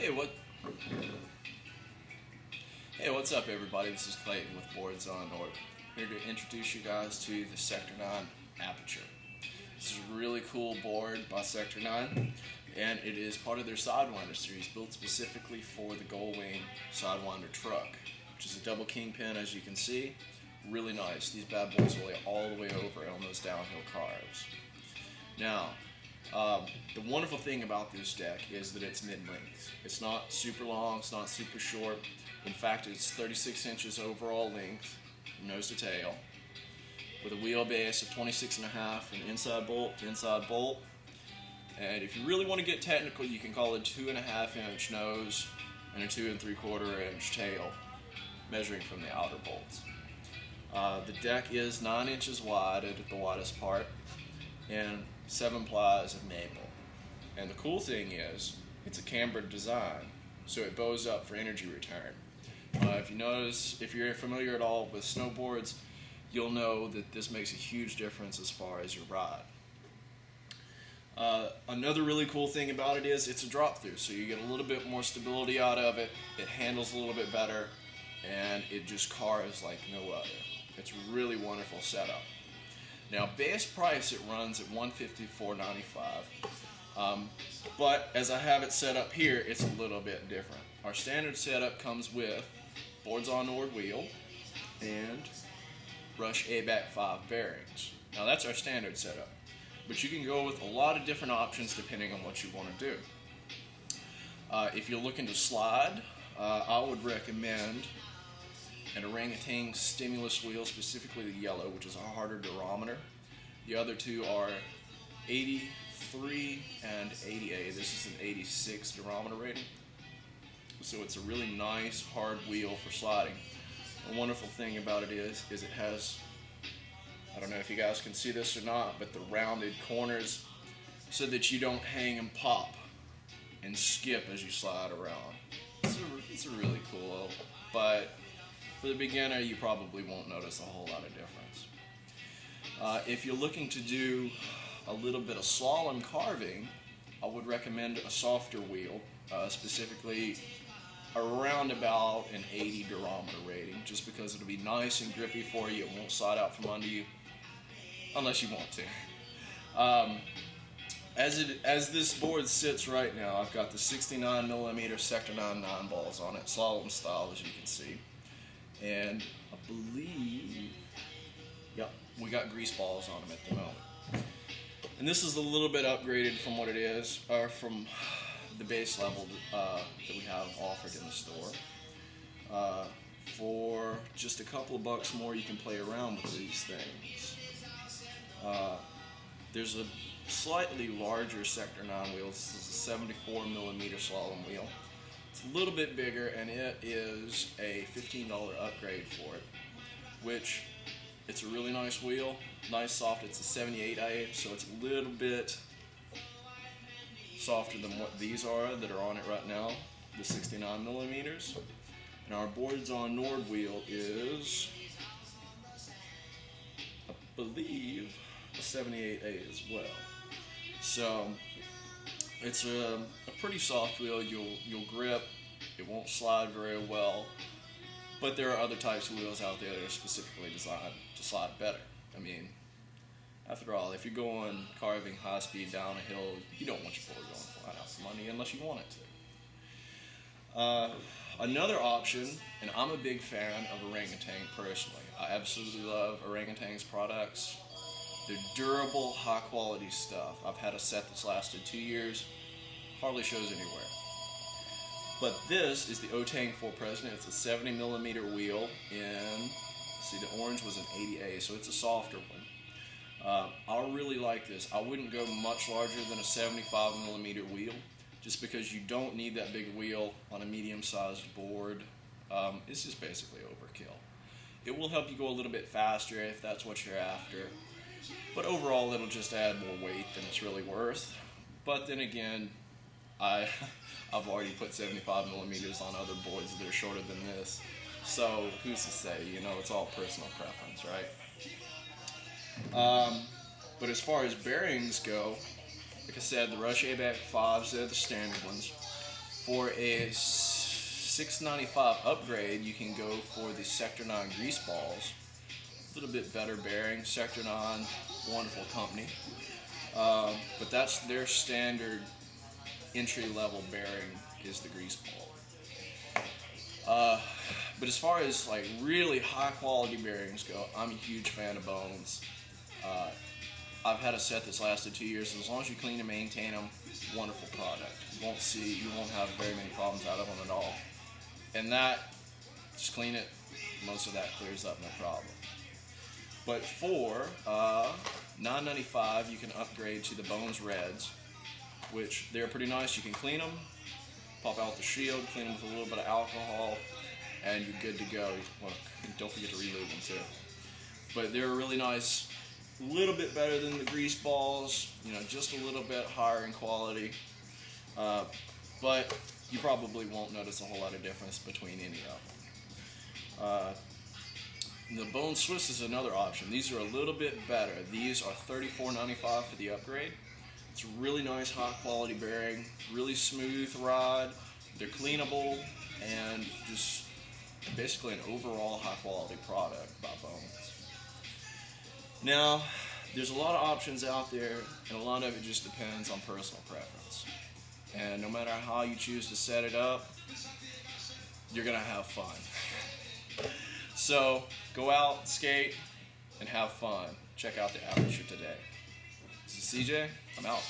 Hey, what's up, everybody? This is Clayton with Boards on North. Here to introduce you guys to the Sector 9 Aperture. This is a really cool board by Sector 9, and it is part of their Sidewinder series, built specifically for the Gullwing Sidewinder truck, which is a double kingpin, as you can see. Really nice. These bad boys will lay all the way over on those downhill cars. Now, the wonderful thing about this deck is that it's mid-length. It's not super long, it's not super short. In fact, it's 36 inches overall length, nose to tail, with a wheelbase of 26.5, an inside bolt to inside bolt. And if you really want to get technical, you can call it a 2.5 inch nose and a 2 3/4 inch tail, measuring from the outer bolts. The deck is 9 inches wide at the widest part, and 7 plies of maple. And the cool thing is, it's a cambered design, so it bows up for energy return. If you notice, if you're familiar at all with snowboards, you'll know that this makes a huge difference as far as your ride. Another really cool thing about it is it's a drop through, so you get a little bit more stability out of it, it handles a little bit better, and it just cars like no other. It's a really wonderful setup. Now, base price, it runs at $154.95, but as I have it set up here, it's a little bit different. Our standard setup comes with Boards on North wheel and Rush ABAC 5 bearings. Now, that's our standard setup, but you can go with a lot of different options depending on what you want to do. If you're looking to slide, I would recommend an orangutan stimulus wheel, specifically the yellow, which is a harder durometer. The other two are 83 and 80A. This is an 86 durometer rating. So it's a really nice, hard wheel for sliding. The wonderful thing about it is it has, I don't know if you guys can see this or not, but the rounded corners so that you don't hang and pop and skip as you slide around. It's a really cool, but for the beginner, you probably won't notice a whole lot of difference. If you're looking to do a little bit of slalom carving, I would recommend a softer wheel, specifically around about an 80 durometer rating, just because it'll be nice and grippy for you. It won't slide out from under you, unless you want to. As this board sits right now, I've got the 69mm Sector 9 9 balls on it, slalom style, as you can see. And I believe, yep, we got grease balls on them at the moment. And this is a little bit upgraded from what it is, or from the base level that we have offered in the store. For just a couple of bucks more, you can play around with these things. There's a slightly larger Sector 9 wheel. This is a 74mm slalom wheel. It's a little bit bigger, and it is a $15 upgrade for it, which it's a really nice wheel, nice soft. It's a 78A, so it's a little bit softer than what these are that are on it right now, the 69mm. And our Boards on Nord wheel is, I believe, a 78A as well. So it's a pretty soft wheel. You'll grip. It won't slide very well. But there are other types of wheels out there that are specifically designed to slide better. I mean, after all, if you're going carving high speed down a hill, you don't want your board going flat out from under you unless you want it to. Another option, and I'm a big fan of orangutan personally. I absolutely love orangutan's products. They're durable, high quality stuff. I've had a set that's lasted 2 years, hardly shows anywhere. But this is the Otang 4 President. It's a 70mm wheel in, see, the orange was an 80A, so it's a softer one. I really like this. I wouldn't go much larger than a 75mm wheel, just because you don't need that big wheel on a medium-sized board. It's just basically overkill. It will help you go a little bit faster if that's what you're after, but overall it'll just add more weight than it's really worth. But then again, I've already put 75mm on other boards that are shorter than this, so who's to say? You know, it's all personal preference, right? But as far as bearings go, like I said, the Rush ABAC 5s, they're the standard ones. For a 695 upgrade, you can go for the Sector 9 grease balls. A little bit better bearing. Sector 9, wonderful company. But that's their standard entry-level bearing is the grease ball. But as far as like really high-quality bearings go, I'm a huge fan of Bones. I've had a set that's lasted 2 years. As long as you clean and maintain them, wonderful product. You won't have very many problems out of them at all. And that, just clean it, most of that clears up, no problem. But for $9.95, you can upgrade to the Bones Reds, which they're pretty nice. You can clean them, pop out the shield, clean them with a little bit of alcohol, and you're good to go. Well, don't forget to relube them too. But they're really nice, a little bit better than the grease balls, just a little bit higher in quality. But you probably won't notice a whole lot of difference between any of them. The Bone Swiss is another option. These are a little bit better. These are $34.95 for the upgrade. It's a really nice, high quality bearing, really smooth ride. They're cleanable, and just basically an overall high quality product by Bones. Now, there's a lot of options out there, and a lot of it just depends on personal preference. And no matter how you choose to set it up, you're gonna have fun. So go out, skate, and have fun. Check out the Aperture today. This is CJ. I'm out.